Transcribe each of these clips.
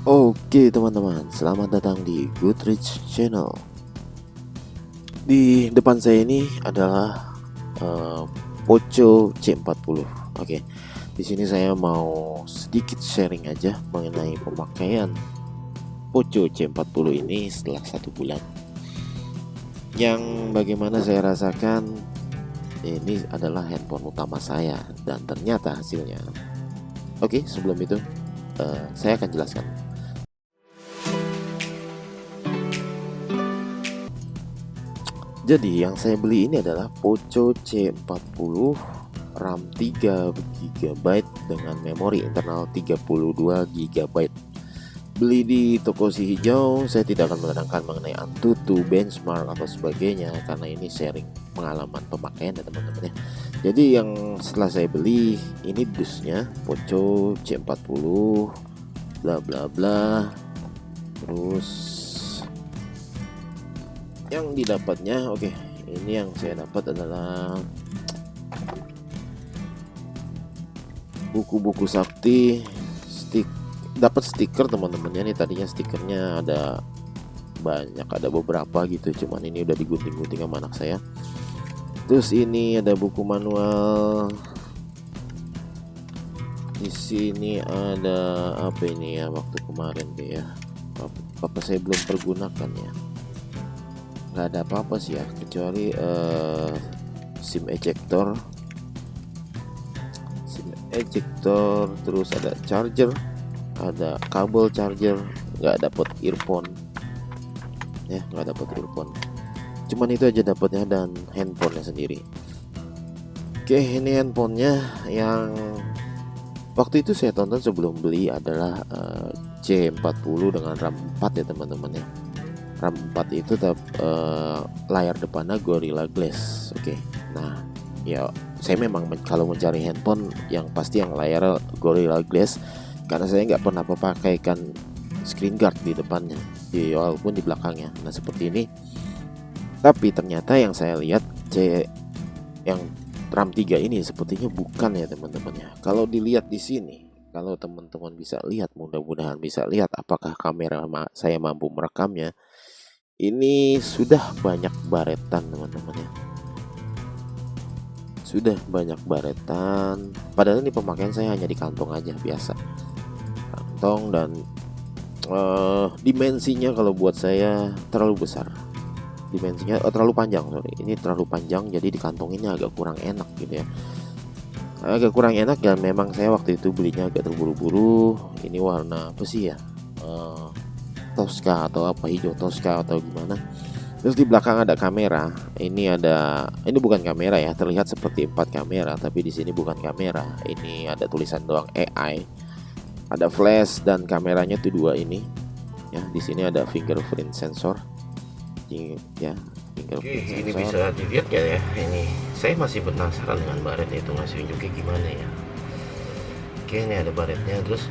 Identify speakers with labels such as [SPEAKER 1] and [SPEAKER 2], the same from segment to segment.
[SPEAKER 1] Oke teman-teman, selamat datang di Goodreads Channel. Di depan saya ini adalah Poco C40. Oke, di sini saya mau sedikit sharing aja mengenai pemakaian Poco C40 ini setelah 1 bulan. Yang bagaimana saya rasakan, ini adalah handphone utama saya dan ternyata hasilnya. Oke, sebelum itu saya akan jelaskan. Jadi yang saya beli ini adalah Poco C40 RAM 3 GB dengan memori internal 32 GB. Beli di toko si hijau. Saya tidak akan menerangkan mengenai Antutu, benchmark atau sebagainya karena ini sharing pengalaman pemakaian ya teman-teman ya. Jadi yang setelah saya beli ini dusnya Poco C40 bla bla bla. Terus yang didapatnya, oke, ini yang saya dapat adalah buku-buku sakti, dapat stiker teman-teman ya. Ini tadinya stikernya ada banyak, ada beberapa gitu, cuman ini udah digunting-gunting sama anak saya. Terus ini ada buku manual. Di sini ada apa ini ya, waktu kemarin deh ya, apa saya belum pergunakan ya. Nggak ada apa-apa sih ya, kecuali SIM ejector, terus ada charger, ada kabel charger, nggak dapet earphone ya, nggak dapet earphone, cuman itu aja dapatnya, dan handphonenya sendiri. Oke, ini handphonenya yang waktu itu saya tonton sebelum beli adalah C40 dengan RAM 4 ya teman-teman ya. RAM 4 itu layar depannya Gorilla Glass. Oke. Nah, ya saya memang kalau mencari handphone yang pasti yang layar Gorilla Glass, karena saya nggak pernah pakaikan screen guard di depannya, walaupun di belakangnya. Nah seperti ini. Tapi ternyata yang saya lihat yang RAM 3 ini sepertinya bukan ya teman-teman ya. Kalau dilihat di sini, kalau teman-teman bisa lihat, mudah-mudahan bisa lihat apakah kamera saya mampu merekamnya. Ini sudah banyak baretan teman-teman ya. Sudah banyak baretan. Padahal ini pemakaian saya hanya di kantong aja biasa. Kantong, dan dimensinya kalau buat saya terlalu besar. Dimensinya terlalu panjang, sorry. Ini terlalu panjang, jadi dikantonginnya agak kurang enak gitu ya. Agak kurang enak, dan memang saya waktu itu belinya agak terburu-buru. Ini warna apa sih ya? Tosca atau apa, hijau Tosca atau gimana. Terus di belakang ada kamera. Ini bukan kamera ya, terlihat seperti 4 kamera, tapi di sini bukan kamera. Ini ada tulisan doang AI. Ada flash dan kameranya tuh 2 ini. Ya, di sini ada fingerprint sensor. Ya, fingerprint sensor.
[SPEAKER 2] Ini bisa dilihat ya. Ini saya masih penasaran dengan baretnya itu, ngasih unjuknya gimana ya. Oke, ini ada baretnya. Terus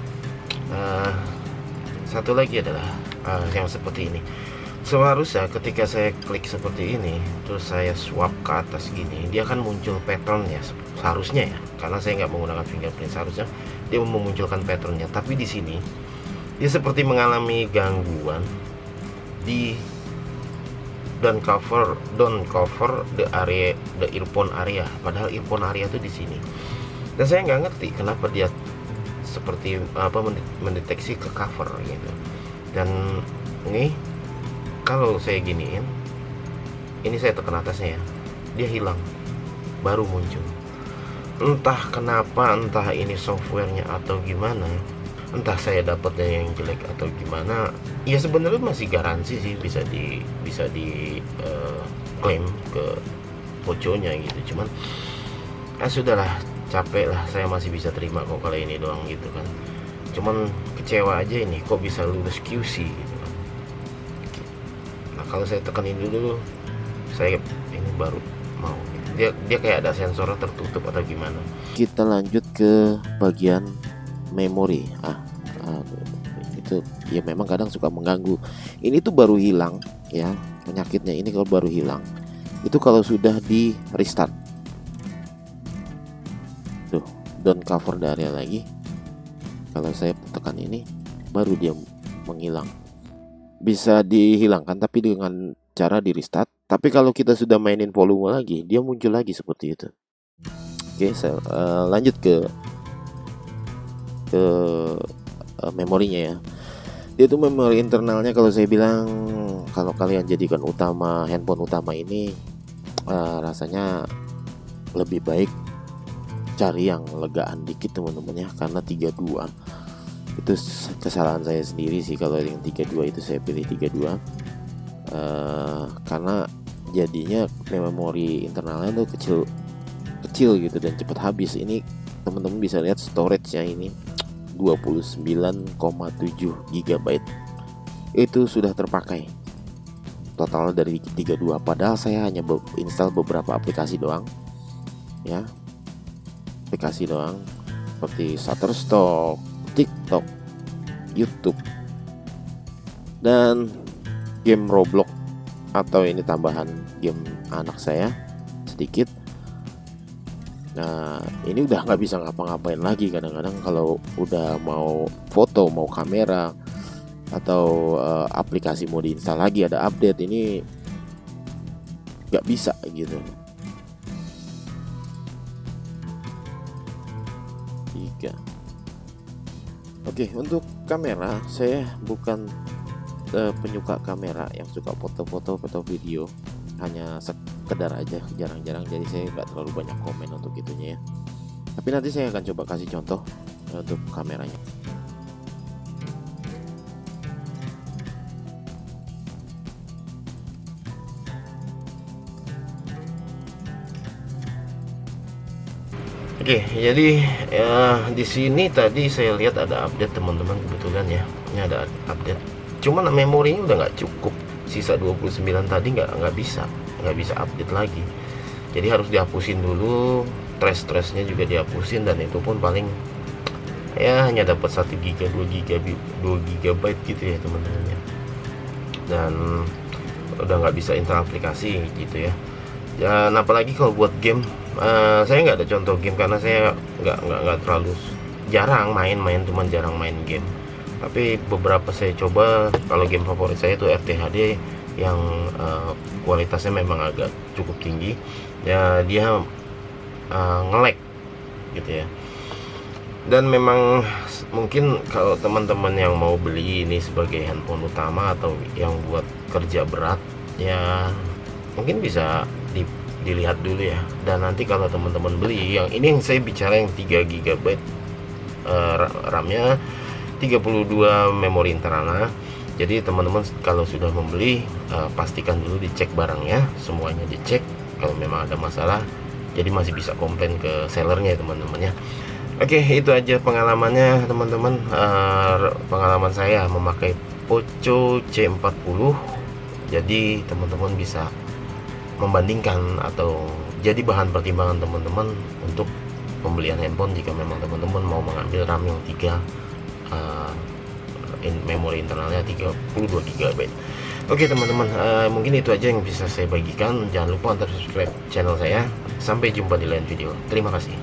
[SPEAKER 2] satu lagi adalah yang seperti ini. Seharusnya ketika saya klik seperti ini, terus saya swipe ke atas gini, dia akan muncul patternnya seharusnya ya, karena saya nggak menggunakan fingerprint. Seharusnya dia memunculkan patternnya, tapi di sini dia seperti mengalami gangguan di don't cover the area, the earphone area, padahal earphone area itu di sini. Dan saya nggak ngerti kenapa dia seperti apa mendeteksi ke cover gitu. Dan ini kalau saya giniin, ini saya tekan atasnya ya, dia hilang, baru muncul. Entah kenapa, entah ini softwarenya atau gimana, entah saya dapatnya yang jelek atau gimana. Ya sebenarnya masih garansi sih, bisa di klaim ke Poconya gitu. Cuman sudahlah, capek lah, saya masih bisa terima kok kalau ini doang gitu kan. Cuman kecewa aja, ini kok bisa lulus QC gitu kan. Nah kalau saya tekan ini dulu, saya ini baru mau, dia kayak ada sensor tertutup atau gimana.
[SPEAKER 1] Kita lanjut ke bagian memori. Itu ya memang kadang suka mengganggu. Ini tuh baru hilang ya penyakitnya. Ini kalau baru hilang, itu kalau sudah di restart. Tuh, don't cover the area lagi. Kalau saya tekan ini, baru dia menghilang. Bisa dihilangkan tapi dengan cara di restart. Tapi kalau kita sudah mainin volume lagi, dia muncul lagi seperti itu. Oke, saya lanjut ke memorinya ya. Dia tuh memori internalnya, kalau saya bilang, kalau kalian jadikan handphone utama ini, rasanya lebih baik cari yang legaan dikit teman-teman ya, karena 32 itu kesalahan saya sendiri sih. Kalau yang 32 itu saya pilih 32 karena jadinya memori internalnya tuh kecil gitu dan cepat habis. Ini teman-teman bisa lihat storage-nya ini 29,7 GB itu sudah terpakai total dari 32, padahal saya hanya install beberapa aplikasi doang ya, aplikasi doang seperti Shutterstock, TikTok, YouTube, dan game Roblox, atau ini tambahan game anak saya sedikit. Nah ini udah nggak bisa ngapa-ngapain lagi. Kadang-kadang kalau udah mau foto, mau kamera, atau aplikasi mau diinstal lagi, ada update, ini nggak bisa gitu. Oke, untuk kamera saya bukan penyuka kamera yang suka foto-foto atau video, hanya sekedar aja, jarang-jarang, jadi saya nggak terlalu banyak komen untuk itunya ya. Tapi nanti saya akan coba kasih contoh untuk kameranya.
[SPEAKER 2] Oke, jadi di sini tadi saya lihat ada update teman-teman, kebetulan ya. Ini ada update. Cuman memorinya udah nggak cukup. Sisa 29 tadi nggak bisa update lagi. Jadi harus dihapusin dulu. Trace-nya juga dihapusin, dan itu pun paling ya hanya dapat 1 GB, 2 GB gitu ya teman-teman ya. Dan udah nggak bisa install aplikasi gitu ya. Dan apalagi kalau buat game, saya nggak ada contoh game karena saya nggak terlalu jarang main, cuman jarang main game. Tapi beberapa saya coba. Kalau game favorit saya itu RTHD yang kualitasnya memang agak cukup tinggi ya, dia nge-lag gitu ya. Dan memang mungkin kalau teman-teman yang mau beli ini sebagai handphone utama atau yang buat kerja berat ya, mungkin bisa dilihat dulu ya. Dan nanti kalau teman-teman beli yang ini, yang saya bicara yang 3 GB RAM-nya, 32 memori internalnya. Jadi teman-teman kalau sudah membeli, pastikan dulu dicek barangnya, semuanya dicek. Kalau memang ada masalah, jadi masih bisa komplain ke sellernya teman-teman ya. Oke, itu aja pengalamannya teman-teman. Pengalaman saya memakai Poco C40. Jadi teman-teman bisa membandingkan atau jadi bahan pertimbangan teman-teman untuk pembelian handphone jika memang teman-teman mau mengambil RAM yang 3 memori internalnya 32 GB. Oke teman-teman, mungkin itu aja yang bisa saya bagikan. Jangan lupa untuk subscribe channel saya. Sampai jumpa di lain video. Terima kasih.